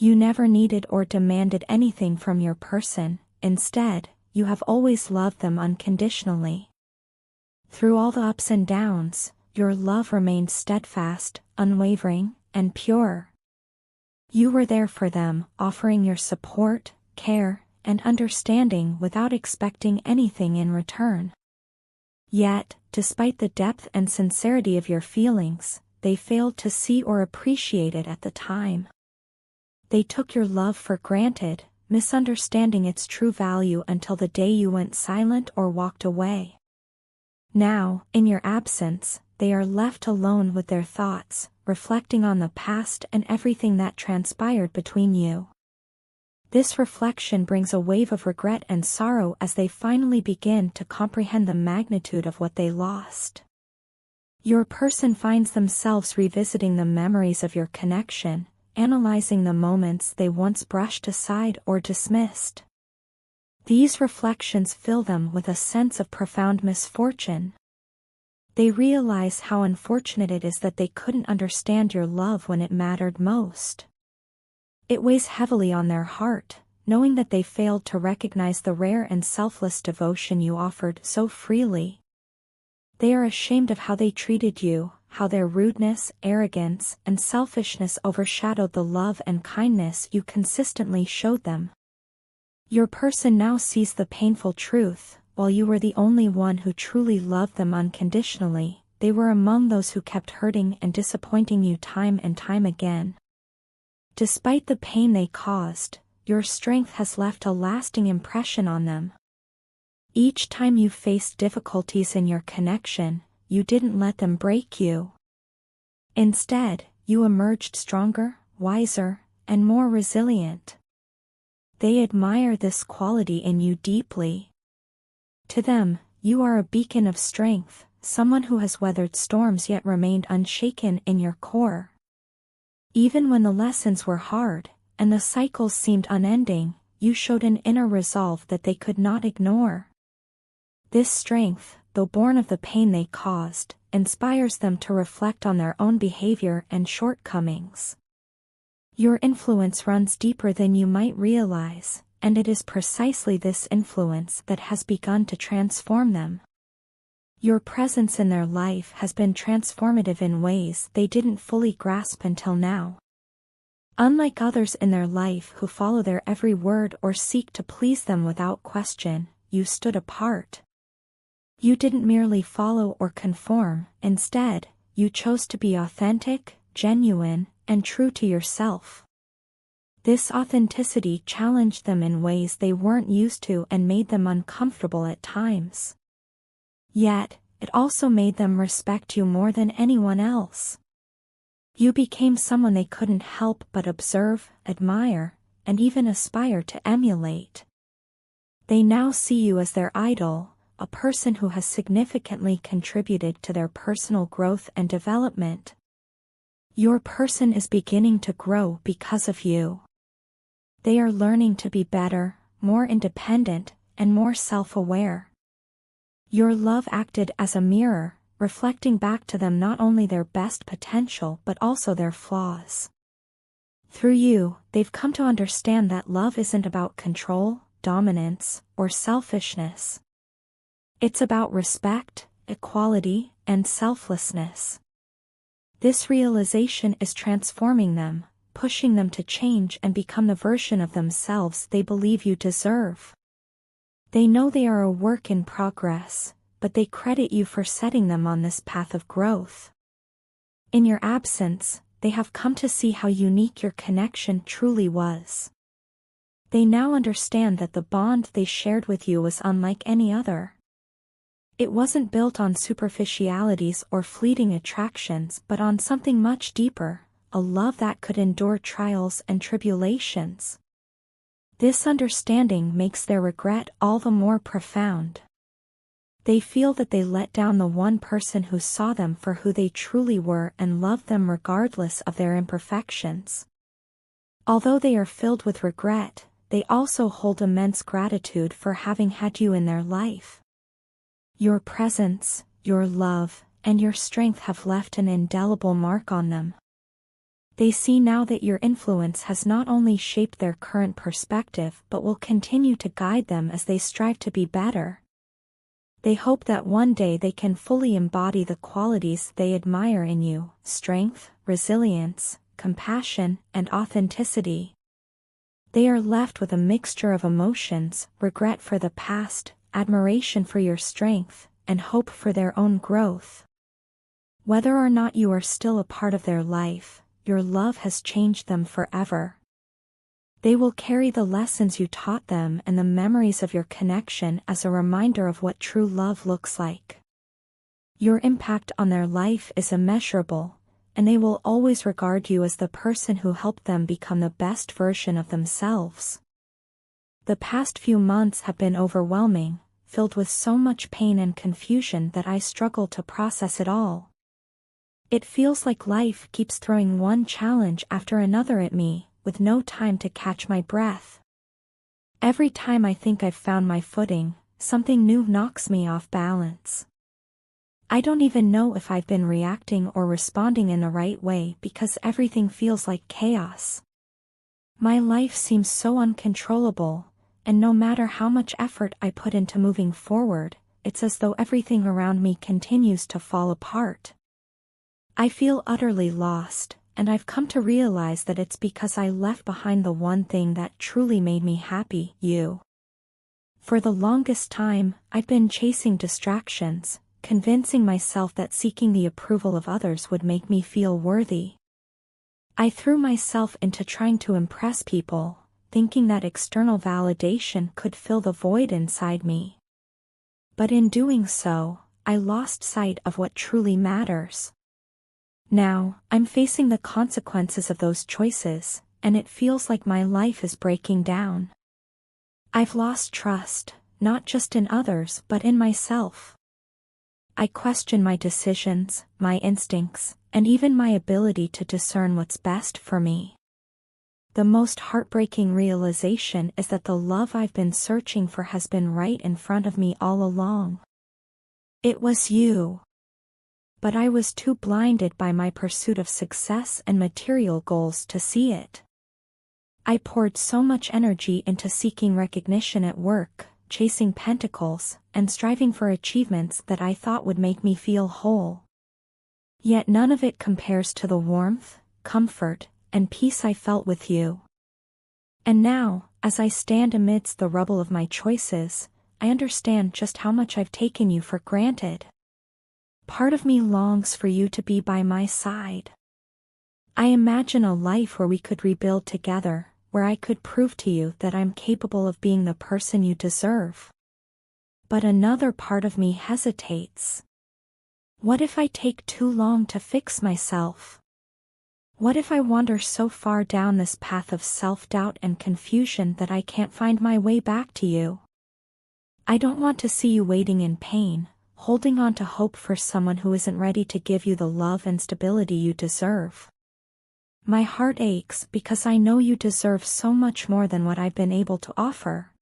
You never needed or demanded anything from your person. Instead, you have always loved them unconditionally. Through all the ups and downs, your love remained steadfast, unwavering, and pure. You were there for them, offering your support, care, and understanding without expecting anything in return. Yet, despite the depth and sincerity of your feelings, they failed to see or appreciate it at the time. They took your love for granted, misunderstanding its true value until the day you went silent or walked away. Now, in your absence, they are left alone with their thoughts, reflecting on the past and everything that transpired between you. This reflection brings a wave of regret and sorrow as they finally begin to comprehend the magnitude of what they lost. Your person finds themselves revisiting the memories of your connection, analyzing the moments they once brushed aside or dismissed. These reflections fill them with a sense of profound misfortune. They realize how unfortunate it is that they couldn't understand your love when it mattered most. It weighs heavily on their heart, knowing that they failed to recognize the rare and selfless devotion you offered so freely. They are ashamed of how they treated you, how their rudeness, arrogance, and selfishness overshadowed the love and kindness you consistently showed them. Your person now sees the painful truth. While you were the only one who truly loved them unconditionally, they were among those who kept hurting and disappointing you time and time again. Despite the pain they caused, your strength has left a lasting impression on them. Each time you faced difficulties in your connection, you didn't let them break you. Instead, you emerged stronger, wiser, and more resilient. They admire this quality in you deeply. To them, you are a beacon of strength, someone who has weathered storms yet remained unshaken in your core. Even when the lessons were hard, and the cycles seemed unending, you showed an inner resolve that they could not ignore. This strength, though born of the pain they caused, inspires them to reflect on their own behavior and shortcomings. Your influence runs deeper than you might realize, and it is precisely this influence that has begun to transform them. Your presence in their life has been transformative in ways they didn't fully grasp until now. Unlike others in their life who follow their every word or seek to please them without question, you stood apart. You didn't merely follow or conform, instead, you chose to be authentic, genuine, and true to yourself. This authenticity challenged them in ways they weren't used to and made them uncomfortable at times. Yet, it also made them respect you more than anyone else. You became someone they couldn't help but observe, admire, and even aspire to emulate. They now see you as their idol, a person who has significantly contributed to their personal growth and development. Your person is beginning to grow because of you. They are learning to be better, more independent, and more self-aware. Your love acted as a mirror, reflecting back to them not only their best potential but also their flaws. Through you, they've come to understand that love isn't about control, dominance, or selfishness. It's about respect, equality, and selflessness. This realization is transforming them, pushing them to change and become the version of themselves they believe you deserve. They know they are a work in progress, but they credit you for setting them on this path of growth. In your absence, they have come to see how unique your connection truly was. They now understand that the bond they shared with you was unlike any other. It wasn't built on superficialities or fleeting attractions but on something much deeper, a love that could endure trials and tribulations. This understanding makes their regret all the more profound. They feel that they let down the one person who saw them for who they truly were and loved them regardless of their imperfections. Although they are filled with regret, they also hold immense gratitude for having had you in their life. Your presence, your love, and your strength have left an indelible mark on them. They see now that your influence has not only shaped their current perspective but will continue to guide them as they strive to be better. They hope that one day they can fully embody the qualities they admire in you: strength, resilience, compassion, and authenticity. They are left with a mixture of emotions: regret for the past, admiration for your strength, and hope for their own growth. Whether or not you are still a part of their life, your love has changed them forever. They will carry the lessons you taught them and the memories of your connection as a reminder of what true love looks like. Your impact on their life is immeasurable, and they will always regard you as the person who helped them become the best version of themselves. The past few months have been overwhelming, filled with so much pain and confusion that I struggle to process it all. It feels like life keeps throwing one challenge after another at me, with no time to catch my breath. Every time I think I've found my footing, something new knocks me off balance. I don't even know if I've been reacting or responding in the right way because everything feels like chaos. My life seems so uncontrollable, and no matter how much effort I put into moving forward, it's as though everything around me continues to fall apart. I feel utterly lost, and I've come to realize that it's because I left behind the one thing that truly made me happy: you. For the longest time, I've been chasing distractions, convincing myself that seeking the approval of others would make me feel worthy. I threw myself into trying to impress people, thinking that external validation could fill the void inside me. But in doing so, I lost sight of what truly matters. Now, I'm facing the consequences of those choices, and it feels like my life is breaking down. I've lost trust, not just in others but in myself. I question my decisions, my instincts, and even my ability to discern what's best for me. The most heartbreaking realization is that the love I've been searching for has been right in front of me all along. It was you. But I was too blinded by my pursuit of success and material goals to see it. I poured so much energy into seeking recognition at work, chasing pentacles, and striving for achievements that I thought would make me feel whole. Yet none of it compares to the warmth, comfort, and peace I felt with you. And now, as I stand amidst the rubble of my choices, I understand just how much I've taken you for granted. Part of me longs for you to be by my side. I imagine a life where we could rebuild together, where I could prove to you that I'm capable of being the person you deserve. But another part of me hesitates. What if I take too long to fix myself? What if I wander so far down this path of self-doubt and confusion that I can't find my way back to you? I don't want to see you waiting in pain, holding on to hope for someone who isn't ready to give you the love and stability you deserve. My heart aches because I know you deserve so much more than what I've been able to offer.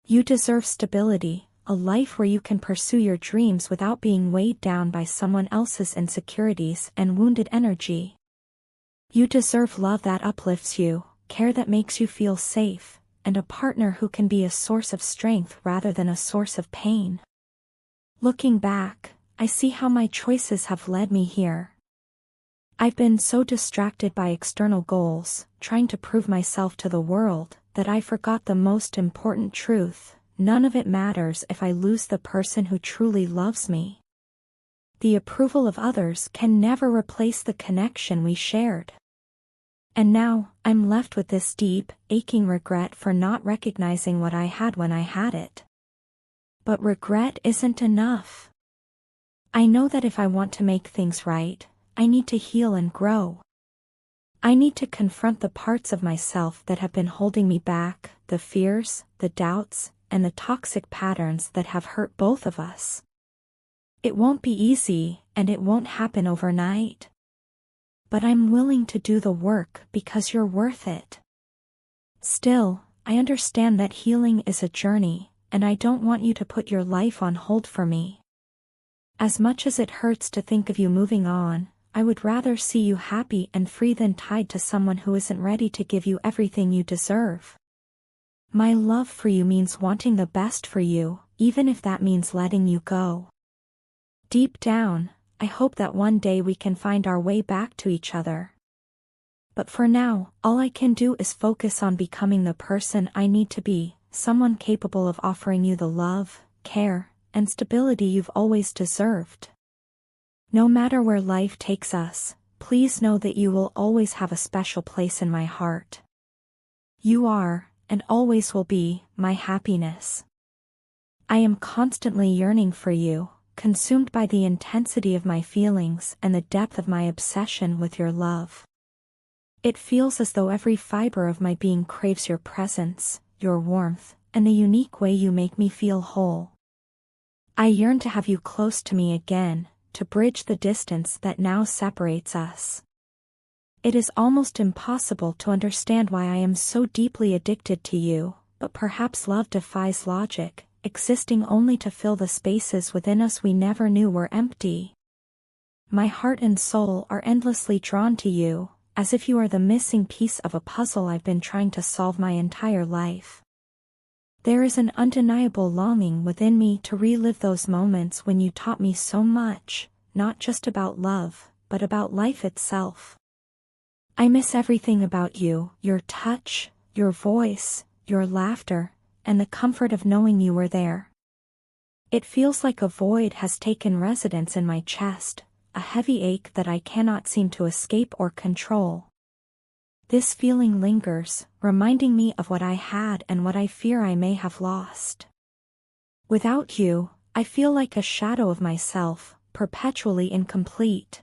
You deserve stability, a life where you can pursue your dreams without being weighed down by someone else's insecurities and wounded energy. You deserve love that uplifts you, care that makes you feel safe, and a partner who can be a source of strength rather than a source of pain. Looking back, I see how my choices have led me here. I've been so distracted by external goals, trying to prove myself to the world, that I forgot the most important truth: none of it matters if I lose the person who truly loves me. The approval of others can never replace the connection we shared. And now, I'm left with this deep, aching regret for not recognizing what I had when I had it. But regret isn't enough. I know that if I want to make things right, I need to heal and grow. I need to confront the parts of myself that have been holding me back, the fears, the doubts, and the toxic patterns that have hurt both of us. It won't be easy, and it won't happen overnight. But I'm willing to do the work because you're worth it. Still, I understand that healing is a journey, and I don't want you to put your life on hold for me. As much as it hurts to think of you moving on, I would rather see you happy and free than tied to someone who isn't ready to give you everything you deserve. My love for you means wanting the best for you, even if that means letting you go. Deep down, I hope that one day we can find our way back to each other. But for now, all I can do is focus on becoming the person I need to be, someone capable of offering you the love, care, and stability you've always deserved. No matter where life takes us, please know that you will always have a special place in my heart. You are, and always will be, my happiness. I am constantly yearning for you, consumed by the intensity of my feelings and the depth of my obsession with your love. It feels as though every fiber of my being craves your presence, your warmth, and the unique way you make me feel whole. I yearn to have you close to me again, to bridge the distance that now separates us. It is almost impossible to understand why I am so deeply addicted to you, but perhaps love defies logic, existing only to fill the spaces within us we never knew were empty. My heart and soul are endlessly drawn to you, as if you are the missing piece of a puzzle I've been trying to solve my entire life. There is an undeniable longing within me to relive those moments when you taught me so much, not just about love, but about life itself. I miss everything about you, your touch, your voice, your laughter, and the comfort of knowing you were there. It feels like a void has taken residence in my chest, a heavy ache that I cannot seem to escape or control. This feeling lingers, reminding me of what I had and what I fear I may have lost. Without you, I feel like a shadow of myself, perpetually incomplete.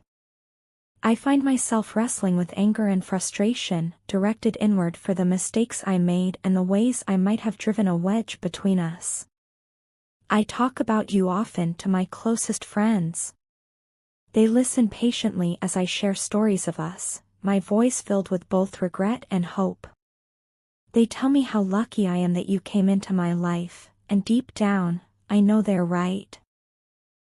I find myself wrestling with anger and frustration, directed inward for the mistakes I made and the ways I might have driven a wedge between us. I talk about you often to my closest friends. They listen patiently as I share stories of us, my voice filled with both regret and hope. They tell me how lucky I am that you came into my life, and deep down, I know they're right.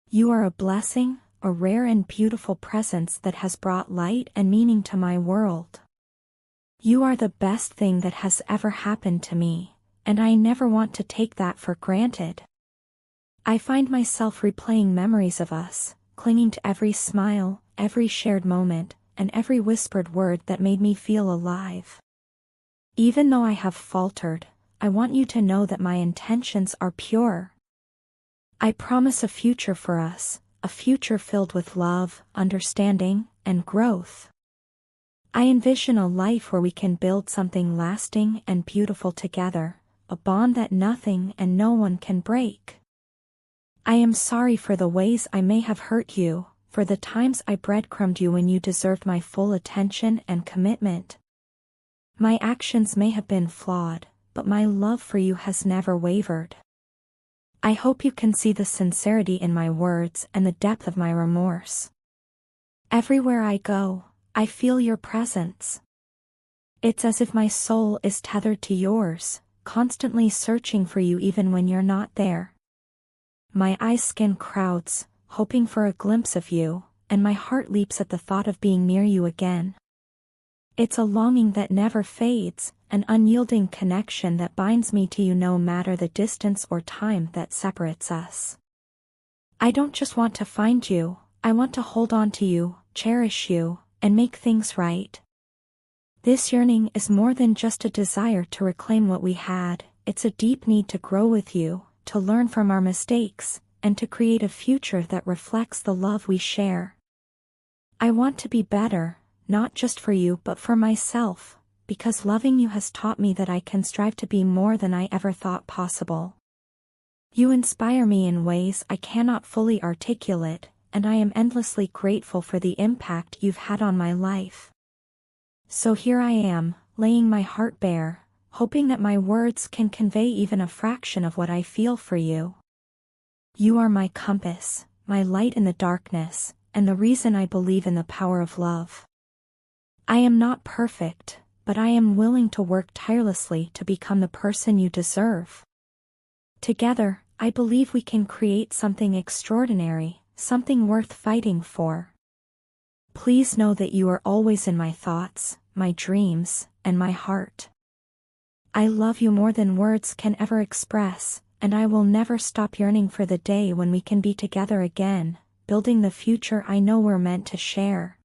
You are a blessing, a rare and beautiful presence that has brought light and meaning to my world. You are the best thing that has ever happened to me, and I never want to take that for granted. I find myself replaying memories of us, clinging to every smile, every shared moment, and every whispered word that made me feel alive. Even though I have faltered, I want you to know that my intentions are pure. I promise a future for us, a future filled with love, understanding, and growth. I envision a life where we can build something lasting and beautiful together, a bond that nothing and no one can break. I am sorry for the ways I may have hurt you, for the times I breadcrumbed you when you deserved my full attention and commitment. My actions may have been flawed, but my love for you has never wavered. I hope you can see the sincerity in my words and the depth of my remorse. Everywhere I go, I feel your presence. It's as if my soul is tethered to yours, constantly searching for you even when you're not there. My eyes scan crowds, hoping for a glimpse of you, and my heart leaps at the thought of being near you again. It's a longing that never fades, an unyielding connection that binds me to you no matter the distance or time that separates us. I don't just want to find you, I want to hold on to you, cherish you, and make things right. This yearning is more than just a desire to reclaim what we had, it's a deep need to grow with you, to learn from our mistakes, and to create a future that reflects the love we share. I want to be better, not just for you but for myself, because loving you has taught me that I can strive to be more than I ever thought possible. You inspire me in ways I cannot fully articulate, and I am endlessly grateful for the impact you've had on my life. So here I am, laying my heart bare, hoping that my words can convey even a fraction of what I feel for you. You are my compass, my light in the darkness, and the reason I believe in the power of love. I am not perfect, but I am willing to work tirelessly to become the person you deserve. Together, I believe we can create something extraordinary, something worth fighting for. Please know that you are always in my thoughts, my dreams, and my heart. I love you more than words can ever express, and I will never stop yearning for the day when we can be together again, building the future I know we're meant to share.